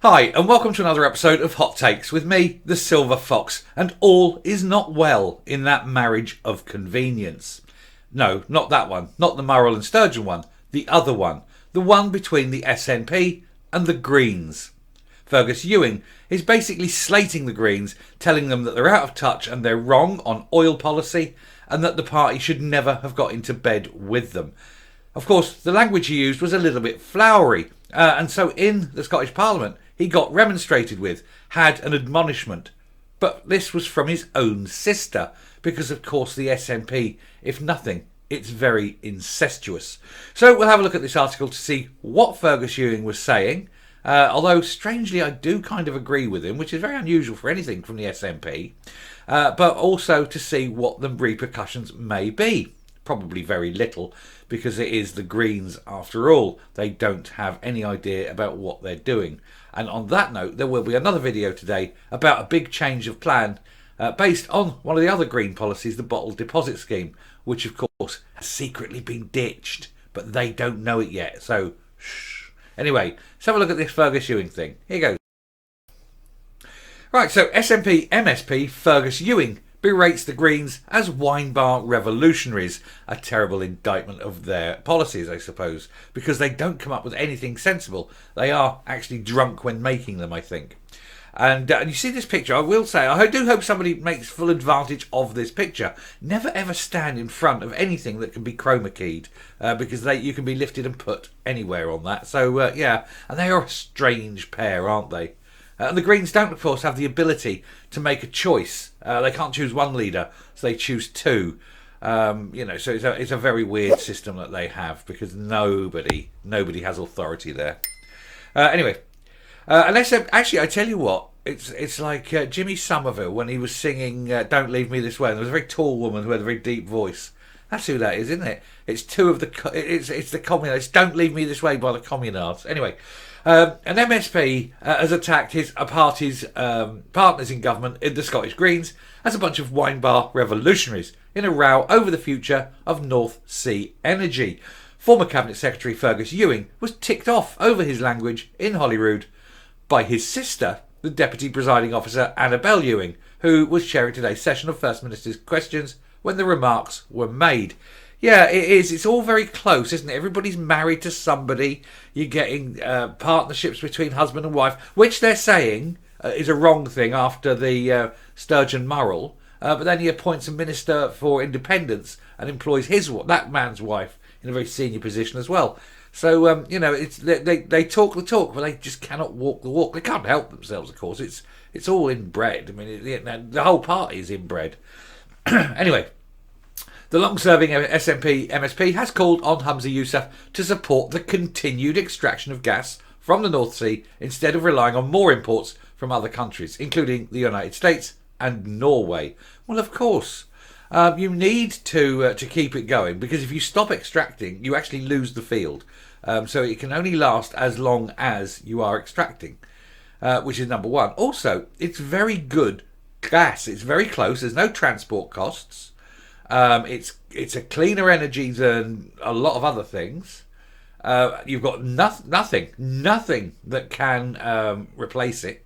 Hi, and welcome to another episode of Hot Takes with me, the Silver Fox, and all is not well in that marriage of convenience. No, not that one, not the Murrell and Sturgeon one, the other one, the one between the SNP and the Greens. Fergus Ewing is basically slating the Greens, telling them that they're out of touch and they're wrong on oil policy, and that the party should never have got into bed with them. Of course, the language he used was a little bit flowery, and so in the Scottish Parliament he got remonstrated with, had an admonishment. But this was from his own sister, because of course the SNP, if nothing, it's very incestuous. So we'll have a look at this article to see what Fergus Ewing was saying, although strangely I do kind of agree with him, which is very unusual for anything from the SNP, but also to see what the repercussions may be. Probably very little, because it is the Greens after all. They don't have any idea about what they're doing. And on that note, there will be another video today about a big change of plan based on one of the other Green policies, the bottled deposit scheme, which of course has secretly been ditched, but they don't know it yet, so shh. Anyway, let's have a look at this Fergus Ewing thing. Here goes. Right, so SNP MSP Fergus Ewing berates the Greens as wine bar revolutionaries. A terrible indictment of their policies, I suppose, because they don't come up with anything sensible. They are actually drunk when making them, I think. And you see this picture, I will say, I do hope somebody makes full advantage of this picture. Never ever stand in front of anything that can be chroma keyed, because you can be lifted and put anywhere on that. So, yeah, and they are a strange pair, aren't they? And the Greens don't, of course, have the ability to make a choice. They can't choose one leader, so they choose two. So it's a very weird system that they have, because nobody has authority there. Anyway, unless actually, I tell you what, it's like Jimmy Somerville when he was singing "Don't Leave Me This Way," and there was a very tall woman who had a very deep voice. That's who that is, isn't it? It's two of the it's the communards. "Don't Leave Me This Way" by the communards. Anyway. An MSP has attacked his party's partners in government, in the Scottish Greens, as a bunch of wine bar revolutionaries in a row over the future of North Sea energy. Former Cabinet Secretary Fergus Ewing was ticked off over his language in Holyrood by his sister, the Deputy Presiding Officer Annabel Ewing, who was chairing today's session of First Minister's Questions when the remarks were made. Yeah, it is. It's all very close, isn't it? Everybody's married to somebody. You're getting partnerships between husband and wife, which they're saying is a wrong thing after the Sturgeon Murrell. But then he appoints a Minister for Independence and employs that man's wife in a very senior position as well. So, it's they talk the talk, but they just cannot walk the walk. They can't help themselves, of course. It's all inbred. I mean, the whole party is inbred. Anyway. The long-serving SNP MSP has called on Humza Yousaf to support the continued extraction of gas from the North Sea instead of relying on more imports from other countries, including the United States and Norway. Well, of course, you need to keep it going, because if you stop extracting, you actually lose the field. So it can only last as long as you are extracting, which is number one. Also, it's very good gas. It's very close. There's no transport costs. It's a cleaner energy than a lot of other things. You've got nothing that can replace it,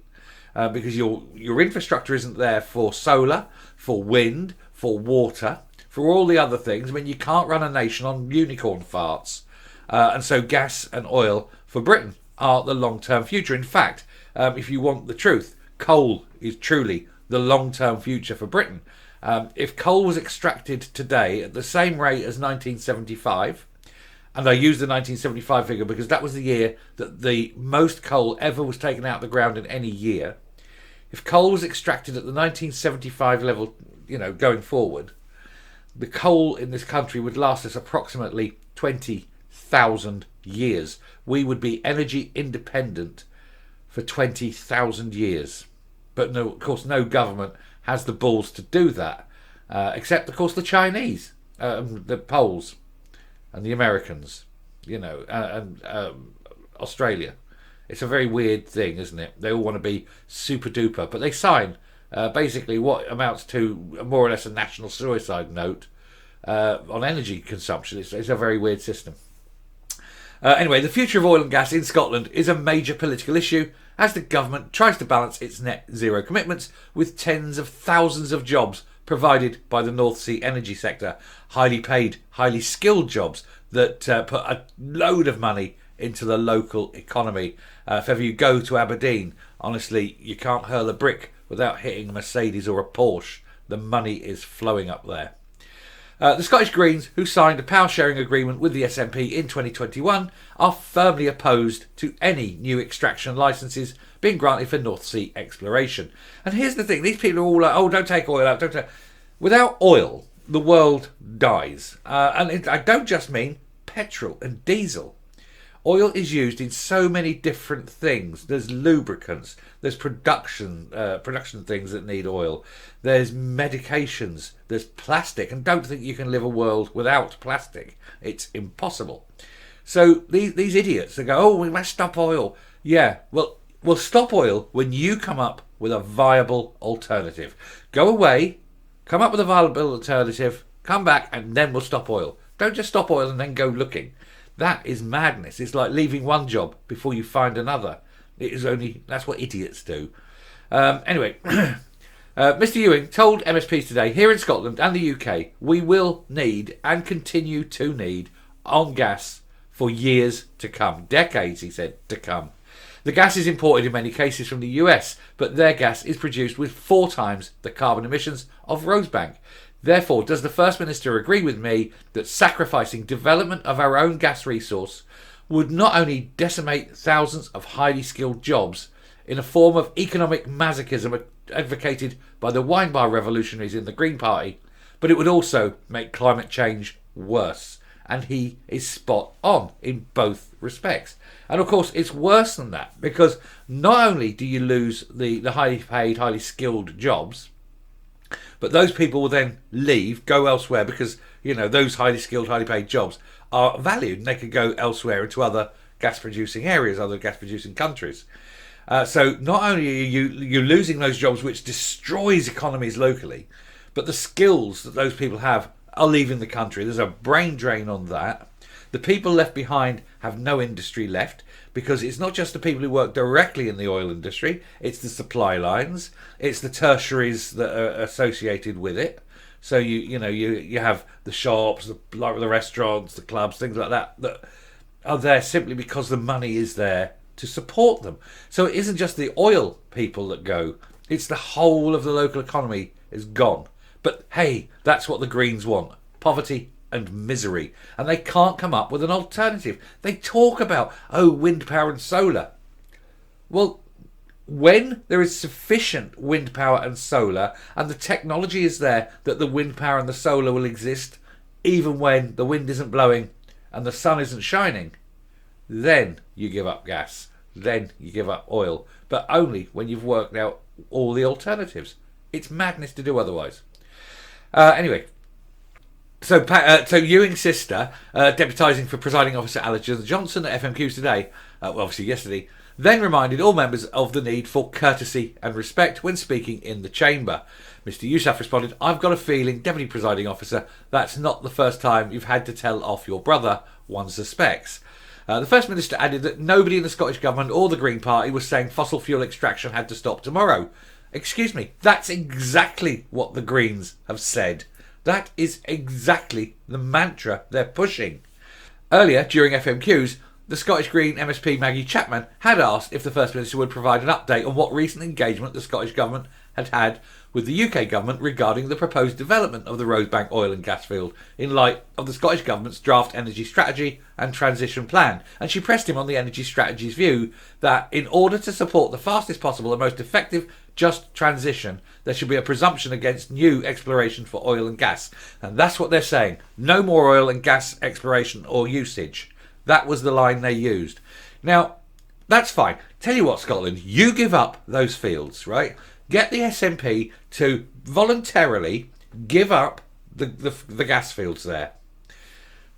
because your infrastructure isn't there for solar, for wind, for water, for all the other things. I mean, you can't run a nation on unicorn farts, and so gas and oil for Britain are the long-term future. In fact, if you want the truth, coal is truly the long-term future for Britain. If coal was extracted today at the same rate as 1975, and I use the 1975 figure because that was the year that the most coal ever was taken out of the ground in any year. If coal was extracted at the 1975 level, going forward, the coal in this country would last us approximately 20,000 years. We would be energy independent for 20,000 years. But no, of course, no government has the balls to do that, except, of course, the Chinese, the Poles, and the Americans, and Australia. It's a very weird thing, isn't it? They all want to be super duper, but they sign basically what amounts to more or less a national suicide note on energy consumption. It's a very weird system. Anyway, the future of oil and gas in Scotland is a major political issue, as the government tries to balance its net zero commitments with tens of thousands of jobs provided by the North Sea energy sector, highly paid, highly skilled jobs that put a load of money into the local economy. If ever you go to Aberdeen, honestly, you can't hurl a brick without hitting a Mercedes or a Porsche. The money is flowing up there. The Scottish Greens, who signed a power sharing agreement with the SNP in 2021, are firmly opposed to any new extraction licences being granted for North Sea exploration. And here's the thing, these people are all like, oh, don't take oil out, don't take... Without oil, the world dies. I don't just mean petrol and diesel. Oil is used in so many different things. There's lubricants, there's production things that need oil, there's medications, there's plastic, and don't think you can live a world without plastic. It's impossible. So these idiots, they go, oh, we must stop oil. Yeah, well, we'll stop oil when you come up with a viable alternative. Go away, come up with a viable alternative, come back, and then we'll stop oil. Don't just stop oil and then go looking. That is madness. It's like leaving one job before you find another. That's what idiots do. Anyway, Mr. Ewing told MSPs today, here in Scotland and the UK, we will need and continue to need on gas for years to come. Decades, he said, to come. The gas is imported in many cases from the US, but their gas is produced with 4 times the carbon emissions of Rosebank. Therefore, does the First Minister agree with me that sacrificing development of our own gas resource would not only decimate thousands of highly skilled jobs in a form of economic masochism advocated by the wine bar revolutionaries in the Green Party, but it would also make climate change worse? And he is spot on in both respects. And of course, it's worse than that, because not only do you lose the highly paid, highly skilled jobs, but those people will then leave, go elsewhere, because, you know, those highly skilled, highly paid jobs are valued and they could go elsewhere into other gas producing areas, other gas producing countries. So not only are you losing those jobs, which destroys economies locally, but the skills that those people have are leaving the country. There's a brain drain on that. The people left behind have no industry left, because it's not just the people who work directly in the oil industry, it's the supply lines, it's the tertiaries that are associated with it. So you have the shops, the restaurants, the clubs, things like that are there simply because the money is there to support them. So it isn't just the oil people that go, it's the whole of the local economy is gone. But hey, that's what the Greens want. Poverty and misery, and they can't come up with an alternative. They talk about, oh, wind power and solar. Well, when there is sufficient wind power and solar, and the technology is there that the wind power and the solar will exist even when the wind isn't blowing and the sun isn't shining, then you give up gas, then you give up oil, but only when you've worked out all the alternatives. It's madness to do otherwise. Anyway, So Ewing's sister, deputising for presiding officer Alison Johnson at FMQs today, obviously yesterday, then reminded all members of the need for courtesy and respect when speaking in the chamber. Mr. Yousaf responded, I've got a feeling, Deputy Presiding Officer, that's not the first time you've had to tell off your brother, one suspects. The First Minister added that nobody in the Scottish Government or the Green Party was saying fossil fuel extraction had to stop tomorrow. Excuse me, that's exactly what the Greens have said. That is exactly the mantra they're pushing. Earlier, during FMQs, the Scottish Green MSP Maggie Chapman had asked if the First Minister would provide an update on what recent engagement the Scottish Government had had with the UK Government regarding the proposed development of the Rosebank oil and gas field in light of the Scottish Government's draft energy strategy and transition plan. And she pressed him on the energy strategy's view that in order to support the fastest possible and most effective just transition, there should be a presumption against new exploration for oil and gas. And that's what they're saying. No more oil and gas exploration or usage. That was the line they used. Now, that's fine. Tell you what, Scotland, you give up those fields, right? Get the SNP to voluntarily give up the gas fields there.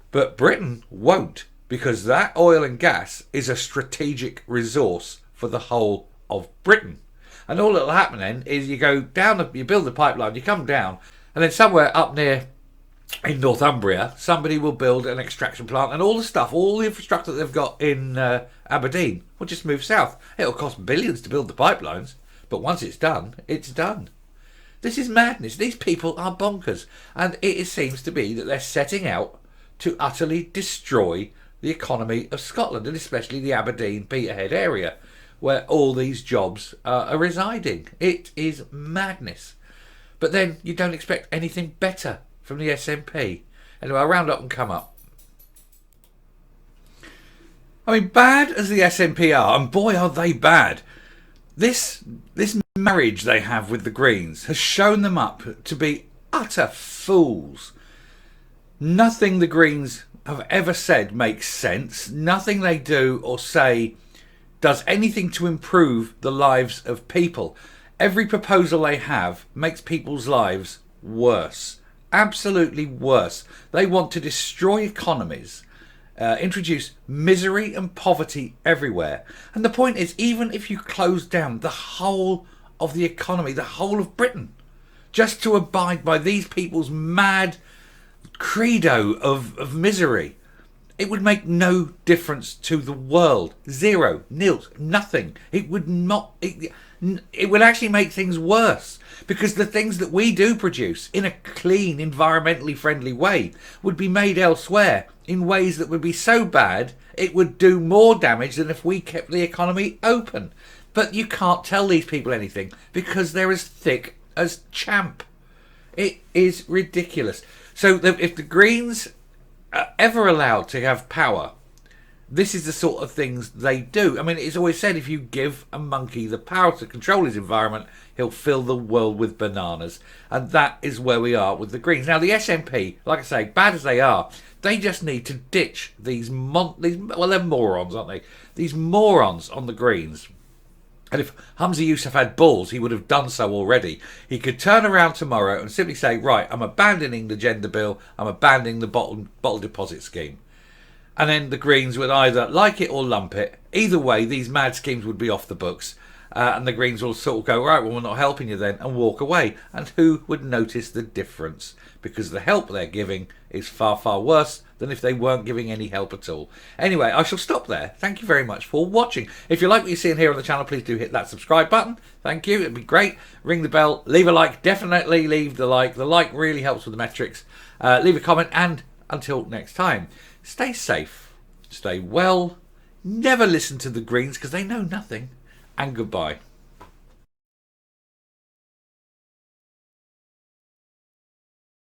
But Britain won't, because that oil and gas is a strategic resource for the whole of Britain. And all that'll happen then is you go down, you build the pipeline, you come down, and then somewhere up near in Northumbria, somebody will build an extraction plant, and all the stuff, all the infrastructure that they've got in Aberdeen will just move south. It'll cost billions to build the pipelines, but once it's done, it's done. This is madness. These people are bonkers. And it seems to be that they're setting out to utterly destroy the economy of Scotland, and especially the Aberdeen, Peterhead area, where all these jobs are residing. It is madness. But then you don't expect anything better from the SNP. Anyway, I'll round up and come up. I mean, bad as the SNP are, and boy are they bad, this marriage they have with the Greens has shown them up to be utter fools. Nothing the Greens have ever said makes sense. Nothing they do or say does anything to improve the lives of people. Every proposal they have makes people's lives worse. Absolutely worse. They want to destroy economies, introduce misery and poverty everywhere. And the point is, even if you close down the whole of the economy, the whole of Britain, just to abide by these people's mad credo of misery, it would make no difference to the world. Zero, nil, nothing. It would not. It would actually make things worse, because the things that we do produce in a clean, environmentally friendly way would be made elsewhere in ways that would be so bad it would do more damage than if we kept the economy open. But you can't tell these people anything because they're as thick as champ. It is ridiculous. So if the Greens are ever allowed to have power, this is the sort of things they do. I mean, it's always said, if you give a monkey the power to control his environment, he'll fill the world with bananas. And that is where we are with the Greens. Now, the SNP, like I say, bad as they are, they just need to ditch these well, they're morons, aren't they? These morons on the Greens. And if Humza Yousaf had balls, he would have done so already. He could turn around tomorrow and simply say, right, I'm abandoning the gender bill, I'm abandoning the bottle deposit scheme. And then the Greens would either like it or lump it. Either way, these mad schemes would be off the books. And the Greens will sort of go, right, well, we're not helping you then, and walk away. And who would notice the difference? Because the help they're giving is far, far worse than if they weren't giving any help at all. Anyway, I shall stop there. Thank you very much for watching. If you like what you're seeing here on the channel, please do hit that subscribe button. Thank you. It'd be great. Ring the bell. Leave a like. Definitely leave the like. The like really helps with the metrics. Leave a comment. And until next time, stay safe. Stay well. Never listen to the Greens because they know nothing. And goodbye.